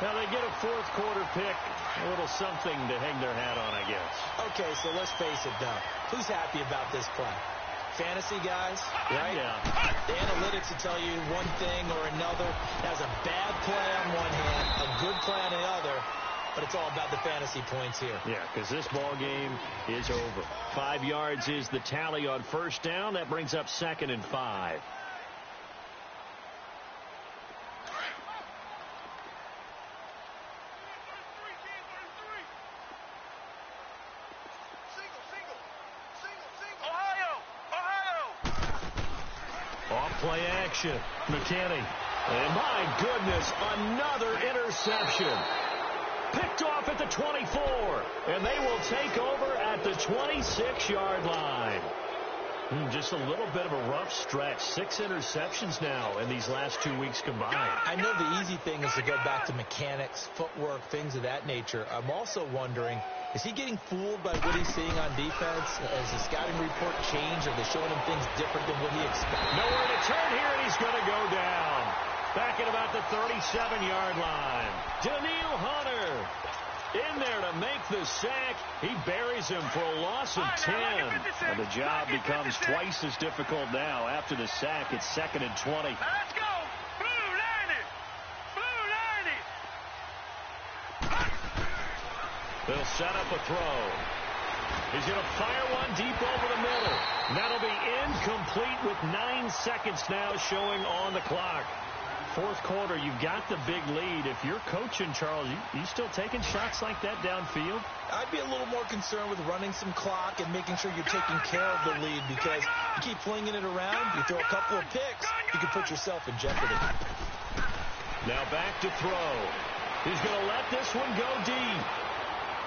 Now they get a 4th quarter pick. A little something to hang their hat on, I guess. Okay, so let's face it, Doug. Who's happy about this play? Fantasy guys, right? Yeah. The analytics will tell you one thing or another. That's a bad play on one hand, a good play on the other, but it's all about the fantasy points here. Yeah, because this ball game is over. 5 yards is the tally on 1st down. That brings up 2nd and 5. Play action. McKinney. And my goodness, another interception. Picked off at the 24. And they will take over at the 26-yard line. Just a little bit of a rough stretch. 6 interceptions now in these last 2 weeks combined. I know the easy thing is to go back to mechanics, footwork, things of that nature. I'm also wondering, is he getting fooled by what he's seeing on defense? Has the scouting report changed? Are they showing him things different than what he expected? Nowhere to turn here, and he's going to go down. Back at about the 37-yard line. Daniil Hunter in there to make the sack. He buries him for a loss of 10. And the job becomes twice as difficult now. After the sack, it's 2nd and 20. Let's go. Blue line it. Blue line it. They'll set up a throw. He's going to fire one deep over the middle. That'll be incomplete with 9 seconds now showing on the clock. 4th quarter, you've got the big lead. If you're coaching, Charles, you still taking shots like that downfield? I'd be a little more concerned with running some clock and making sure you're taking care of the lead, because you keep flinging it around, you throw a couple of picks, you can put yourself in jeopardy. Now back to throw. He's going to let this one go deep.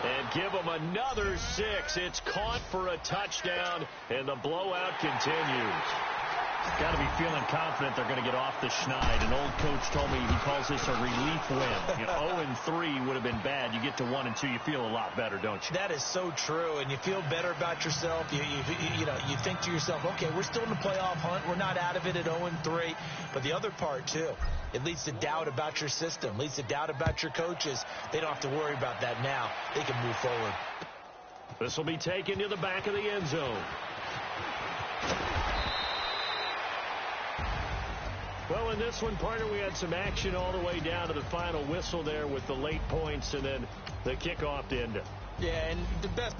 And give them another 6. It's caught for a touchdown, and the blowout continues. Got to be feeling confident they're going to get off the schneid. An old coach told me he calls this a relief win. 0-3 would have been bad. You get to 1-2, you feel a lot better, don't you? That is so true, and you feel better about yourself. You think to yourself, okay, we're still in the playoff hunt. We're not out of it at 0-3. But the other part, too, it leads to doubt about your system, leads to doubt about your coaches. They don't have to worry about that now. They can move forward. This will be taken to the back of the end zone. Well, in this one, partner, we had some action all the way down to the final whistle there with the late points and then the kickoff to end it. Yeah, and the best